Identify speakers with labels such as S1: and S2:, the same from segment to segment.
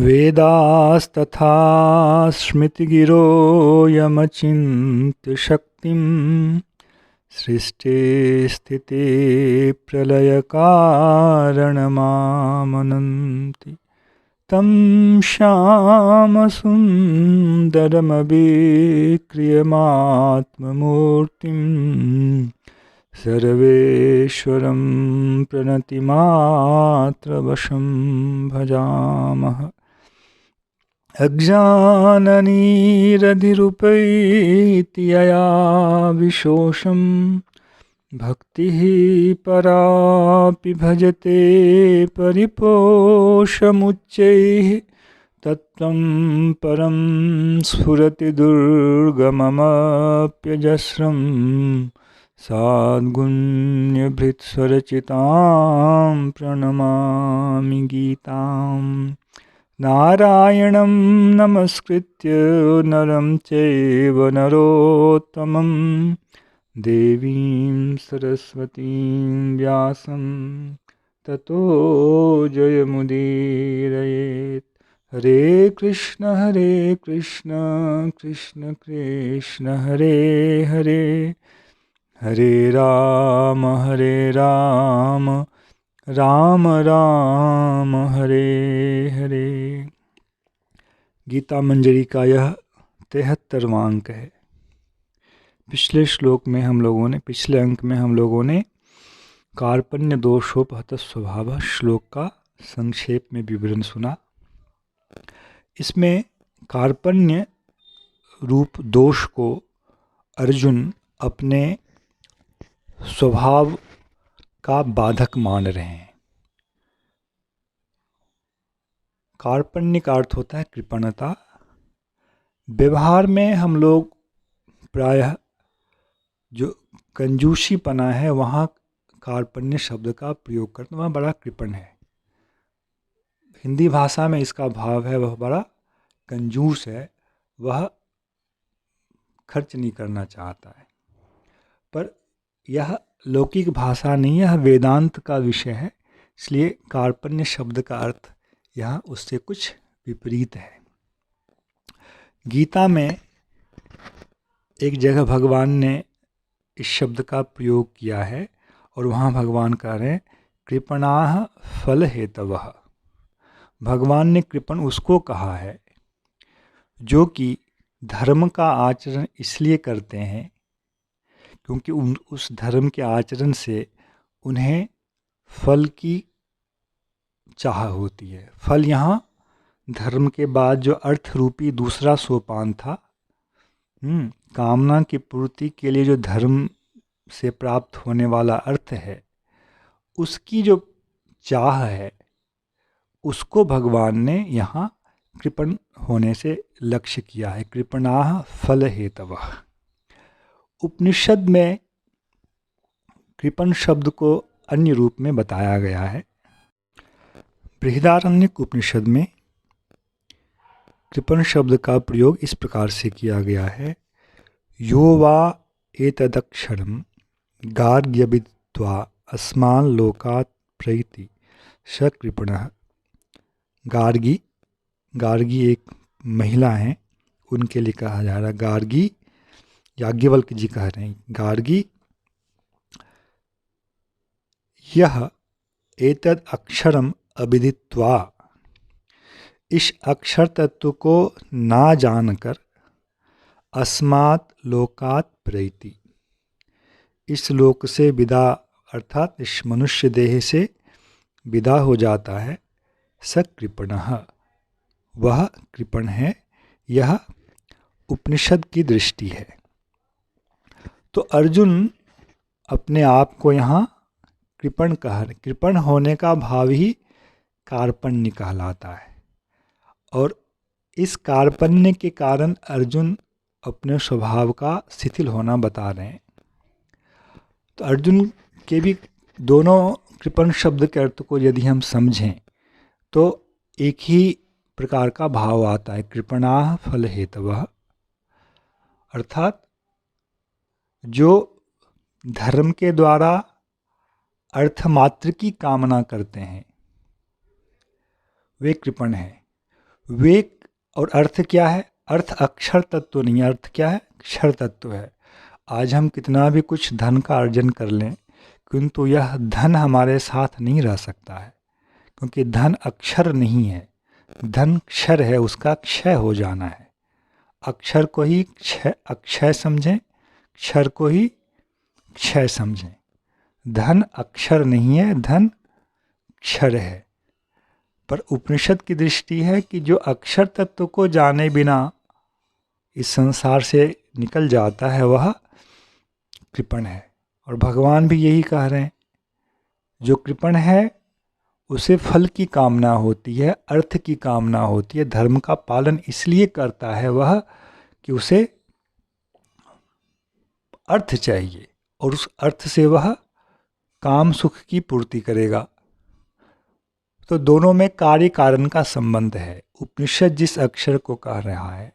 S1: वेदास्तथा स्मृतिगिरो यमचिन्त्य शक्तिं सृष्टिस्थिति प्रलयकारणमामनन्ति तं श्यामसुन्दरमभिक्रियमात्ममूर्तिं सर्वेश्वरं प्रणतिमात्रवशं भजामः। अज्ञाननिरधिरुपैति यया विशोषं भक्तिः परापि भजते परिपोषमुच्चैः तत्त्वं परं स्फुरति दुर्गममप्यजस्रं साद्गुण्यभृत्स्वरचितां प्रणमामि गीताम्। नारायणं नमस्कृत्य नरं चैव नरोत्तमं देवीं सरस्वतीं व्यासं ततो जयमुदीरयेत्। हरे कृष्ण कृष्ण कृष्ण हरे हरे, हरे राम राम राम हरे हरे। गीता मंजरी का यह 73वां अंक है। पिछले अंक में हम लोगों ने कार्पण्य दोषोपहत स्वभाव श्लोक का संक्षेप में विवरण सुना। इसमें कार्पण्य रूप दोष को अर्जुन अपने स्वभाव का बाधक मान रहे हैं। कार्पण्य का अर्थ होता है कृपणता। व्यवहार में हम लोग प्रायः जो कंजूसीपना है वहाँ कार्पण्य शब्द का प्रयोग करते हैं, वह बड़ा कृपण है। हिंदी भाषा में इसका भाव है वह बड़ा कंजूस है, वह खर्च नहीं करना चाहता है। पर यह लौकिक भाषा नहीं है, यह वेदांत का विषय है, इसलिए कार्पण्य शब्द का अर्थ यहाँ उससे कुछ विपरीत है। गीता में एक जगह भगवान ने इस शब्द का प्रयोग किया है और वहाँ भगवान कह रहे हैं कृपणाः फल हेतवः। भगवान ने कृपण उसको कहा है जो कि धर्म का आचरण इसलिए करते हैं क्योंकि उस धर्म के आचरण से उन्हें फल की चाह होती है। फल यहाँ धर्म के बाद जो अर्थ रूपी दूसरा सोपान था, कामना की पूर्ति के लिए जो धर्म से प्राप्त होने वाला अर्थ है, उसकी जो चाह है उसको भगवान ने यहाँ कृपण होने से लक्ष्य किया है। कृपणाः फल हेतवः। उपनिषद में कृपण शब्द को अन्य रूप में बताया गया है। बृहदारण्यक उपनिषद में कृपण शब्द का प्रयोग इस प्रकार से किया गया है। यो वा एतदक्षरं गार्ग्यविद्वा अस्मान् लोकात् प्रैति स कृपणः। गार्गी एक महिला हैं, उनके लिए कहा जा रहा है गार्गी। याज्ञवल्क्य जी कह रहे हैं गार्गी यह एतद अक्षरम अविदित्वा, इस अक्षर तत्व को ना जानकर अस्मात् लोकात् प्रैति, इस लोक से विदा अर्थात इस मनुष्य देह से विदा हो जाता है। स कृपणः, वह कृपण है। यह उपनिषद की दृष्टि है। तो अर्जुन अपने आप को यहाँ कृपण होने का भाव ही कार्पण्य कहलाता है और इस कार्पण्य के कारण अर्जुन अपने स्वभाव का शिथिल होना बता रहे हैं। तो अर्जुन के भी दोनों कृपण शब्द के अर्थ को यदि हम समझें तो एक ही प्रकार का भाव आता है, कृपणाः फल हेतवः। अर्थात जो धर्म के द्वारा अर्थमात्र की कामना करते हैं वे कृपण हैं। वे और अर्थ क्या है? अर्थ अक्षर तत्व नहीं है, अर्थ क्या है? अक्षर तत्व है। आज हम कितना भी कुछ धन का अर्जन कर लें, किंतु यह धन हमारे साथ नहीं रह सकता है, क्योंकि धन अक्षर नहीं है। धन क्षर है, उसका क्षय हो जाना है। अक्षर को ही अक्षय समझें, क्षर को ही क्षय समझें। धन अक्षर नहीं है, धन क्षर है। पर उपनिषद की दृष्टि है कि जो अक्षर तत्व को जाने बिना इस संसार से निकल जाता है वह कृपण है। और भगवान भी यही कह रहे हैं, जो कृपण है उसे फल की कामना होती है, अर्थ की कामना होती है। धर्म का पालन इसलिए करता है वह कि उसे अर्थ चाहिए, और उस अर्थ से वह काम सुख की पूर्ति करेगा। तो दोनों में कार्य कारण का संबंध है। उपनिषद जिस अक्षर को कह रहा है,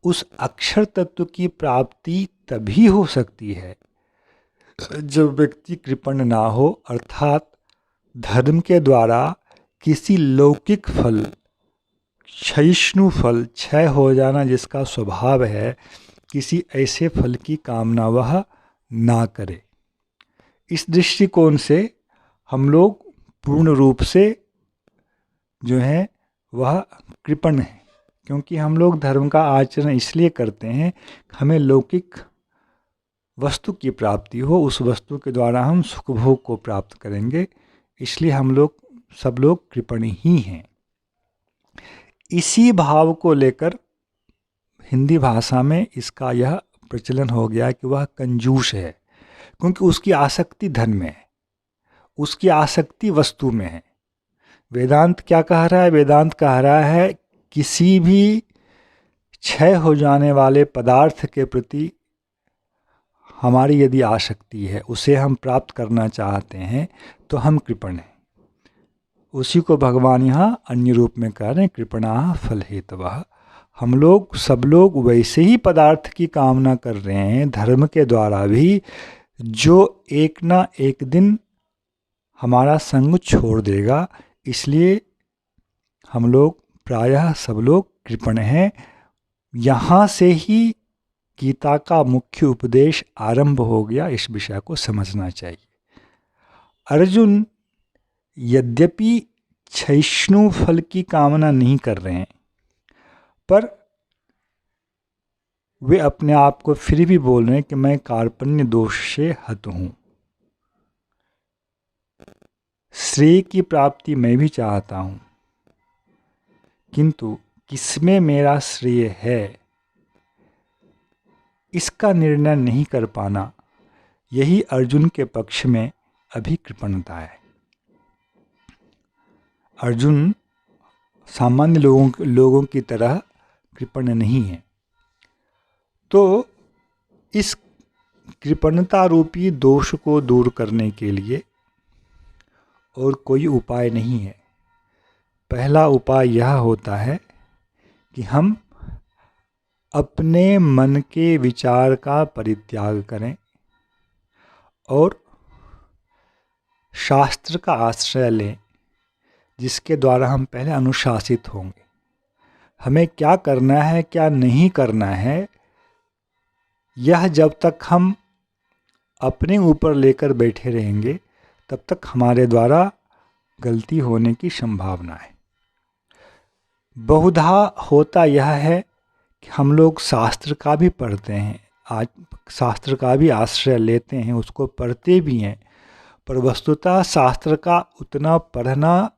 S1: उस अक्षर तत्व की प्राप्ति तभी हो सकती है जब व्यक्ति कृपण ना हो, अर्थात धर्म के द्वारा किसी लौकिक फल, क्षयिष्णु फल, क्षय हो जाना जिसका स्वभाव है, किसी ऐसे फल की कामना वह ना करे। इस दृष्टिकोण से हम लोग पूर्ण रूप से जो है वह कृपण है, क्योंकि हम लोग धर्म का आचरण इसलिए करते हैं हमें लौकिक वस्तु की प्राप्ति हो, उस वस्तु के द्वारा हम सुख भोग को प्राप्त करेंगे, इसलिए हम लोग सब लोग कृपण ही हैं। इसी भाव को लेकर हिंदी भाषा में इसका यह प्रचलन हो गया कि वह कंजूस है, क्योंकि उसकी आसक्ति धन में है, उसकी आसक्ति वस्तु में है। वेदांत क्या कह रहा है? वेदांत कह रहा है किसी भी क्षय हो जाने वाले पदार्थ के प्रति हमारी यदि आसक्ति है, उसे हम प्राप्त करना चाहते हैं, तो हम कृपण हैं। उसी को भगवान यहाँ अन्य रूप में कह रहे हैं, कृपणाः फल हेतवः। हम लोग सब लोग वैसे ही पदार्थ की कामना कर रहे हैं धर्म के द्वारा भी, जो एक ना एक दिन हमारा संग छोड़ देगा। इसलिए हम लोग प्रायः सब लोग कृपण हैं। यहाँ से ही गीता का मुख्य उपदेश आरंभ हो गया। इस विषय को समझना चाहिए। अर्जुन यद्यपि क्षयिष्णु फल की कामना नहीं कर रहे हैं, पर वे अपने आप को फिर भी बोल रहे हैं कि मैं कार्पण्य दोष से हत हूँ, श्रेय की प्राप्ति मैं भी चाहता हूँ, किंतु किसमें मेरा श्रेय है इसका निर्णय नहीं कर पाना, यही अर्जुन के पक्ष में अभी कृपणता है। अर्जुन सामान्य लोगों की तरह कृपण नहीं है। तो इस कृपणता रूपी दोष को दूर करने के लिए और कोई उपाय नहीं है। पहला उपाय यह होता है कि हम अपने मन के विचार का परित्याग करें और शास्त्र का आश्रय लें, जिसके द्वारा हम पहले अनुशासित होंगे। हमें क्या करना है, क्या नहीं करना है, यह जब तक हम अपने ऊपर लेकर बैठे रहेंगे, तब तक हमारे द्वारा गलती होने की संभावना है। बहुधा होता यह है कि हम लोग शास्त्र का भी पढ़ते हैं, आज शास्त्र का भी आश्रय लेते हैं, उसको पढ़ते भी हैं, पर वस्तुतः शास्त्र का उतना पढ़ना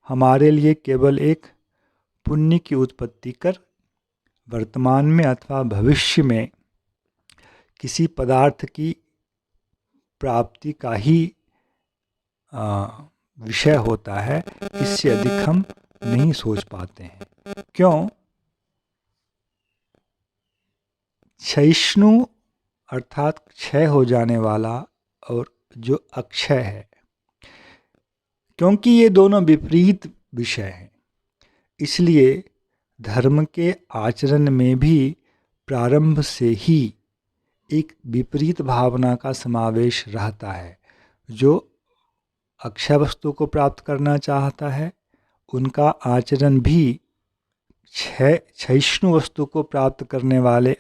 S1: हमारे लिए केवल एक पुण्य की उत्पत्ति कर वर्तमान में अथवा भविष्य में किसी पदार्थ की प्राप्ति का ही विषय होता है। इससे अधिक हम नहीं सोच पाते हैं। क्यों? क्षयिष्णु अर्थात क्षय हो जाने वाला और जो अक्षय है, क्योंकि ये दोनों विपरीत विषय हैं, इसलिए धर्म के आचरण में भी प्रारंभ से ही एक विपरीत भावना का समावेश रहता है। जो अक्षय वस्तु को प्राप्त करना चाहता है, उनका आचरण भी क्षयिष्णु वस्तु को प्राप्त करने वाले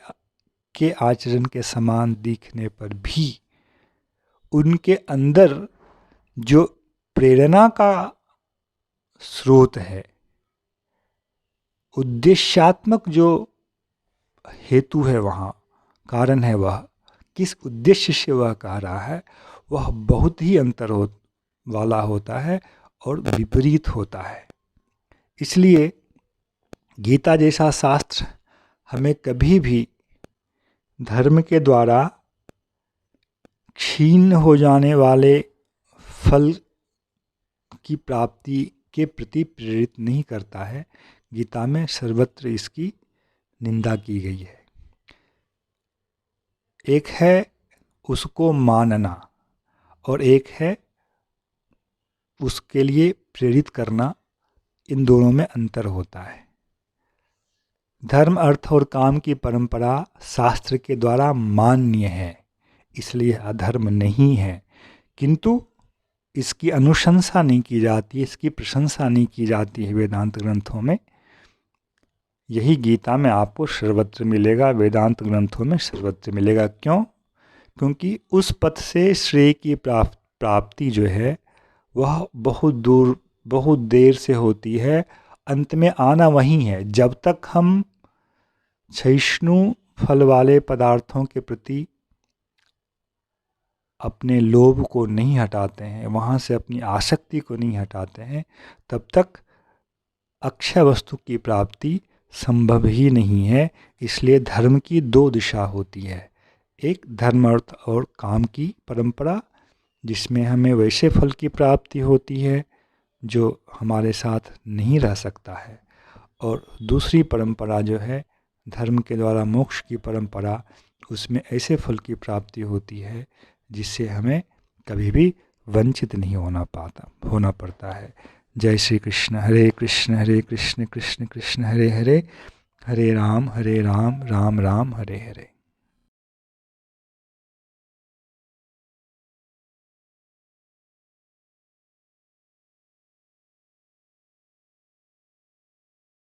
S1: के आचरण के समान दिखने पर भी उनके अंदर जो प्रेरणा का स्रोत है, उद्देश्यात्मक जो हेतु है, वहाँ कारण है, वह किस उद्देश्य से वह कह रहा है, वह बहुत ही अंतर वाला होता है और विपरीत होता है। इसलिए गीता जैसा शास्त्र हमें कभी भी धर्म के द्वारा क्षीण हो जाने वाले फल की प्राप्ति के प्रति प्रेरित नहीं करता है। गीता में सर्वत्र इसकी निंदा की गई है। एक है उसको मानना और एक है उसके लिए प्रेरित करना, इन दोनों में अंतर होता है। धर्म, अर्थ और काम की परंपरा शास्त्र के द्वारा मान्य है, इसलिए अधर्म नहीं है, किंतु इसकी अनुशंसा नहीं की जाती, इसकी प्रशंसा नहीं की जाती है वेदांत ग्रंथों में। यही गीता में आपको सर्वत्र मिलेगा, वेदांत ग्रंथों में सर्वत्र मिलेगा। क्यों? क्योंकि उस पथ से श्रेय की प्राप्ति जो है वह बहुत दूर, बहुत देर से होती है, अंत में आना वही है। जब तक हम क्षयिष्णु फल वाले पदार्थों के प्रति अपने लोभ को नहीं हटाते हैं, वहाँ से अपनी आसक्ति को नहीं हटाते हैं, तब तक अक्षय वस्तु की प्राप्ति संभव ही नहीं है। इसलिए धर्म की दो दिशा होती है, एक धर्म, अर्थ और काम की परंपरा जिसमें हमें वैसे फल की प्राप्ति होती है जो हमारे साथ नहीं रह सकता है, और दूसरी परंपरा जो है धर्म के द्वारा मोक्ष की परंपरा, उसमें ऐसे फल की प्राप्ति होती है जिससे हमें कभी भी वंचित नहीं होना पड़ता है। जय श्री कृष्ण। हरे कृष्ण कृष्ण कृष्ण हरे हरे, हरे राम राम राम हरे हरे।